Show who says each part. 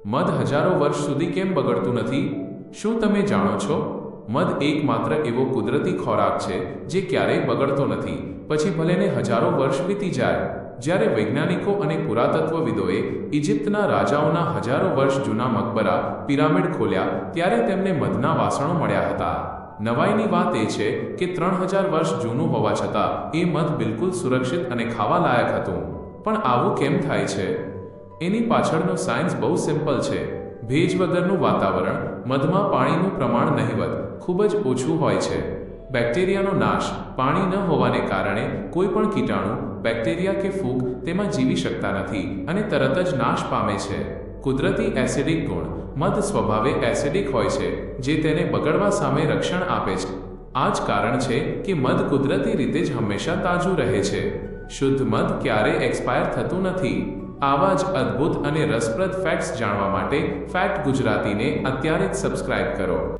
Speaker 1: મધ હજારો વર્ષ સુધી કેમ બગડતું નથી? શું તમે જાણો છો? મધ એકમાત્ર એવો કુદરતી ખોરાક છે જે ક્યારેય બગડતો નથી, પછી ભલેને હજારો વર્ષ વીતી જાય. જ્યારે વૈજ્ઞાનિકો અને પુરાતત્વવિદોએ ઇજિપ્તના રાજાઓના હજારો વર્ષ જૂના મકબરા, પિરામિડ ખોલ્યા ત્યારે તેમને મધના વાસણો મળ્યા હતા. નવાઈની વાત એ છે કે 3000 વર્ષ જૂનું હોવા છતાં એ મધ બિલકુલ સુરક્ષિત અને ખાવા લાયક હતું. પણ આવું કેમ થાય છે? એની પાછળનો સાયન્સ બહુ સિમ્પલ છે. ભેજ વગરનું વાતાવરણ, મધમાં પાણીનું પ્રમાણ નહિવત, ખૂબ જ ઓછું હોય છે. બેક્ટેરિયાનો નાશ, પાણી ન હોવાને કારણે કોઈ પણ કીટાણુ, બેક્ટેરિયા કે ફૂગ તેમાં જીવી શકતા નથી અને તરત જ નાશ પામે છે. કુદરતી એસિડિક ગુણ, મધ સ્વભાવે એસિડિક હોય છે જે તેને બગડવા સામે રક્ષણ આપે છે. આ જ કારણ છે કે મધ કુદરતી રીતે જ હંમેશા તાજું રહે છે. શુદ્ધ મધ ક્યારેય એક્સપાયર થતું નથી. આવા જ અદ્ભુત અને રસપ્રદ ફેક્ટ્સ જાણવા માટે ફેક્ટ ગુજરાતીને અત્યારે જ સબસ્ક્રાઇબ કરો.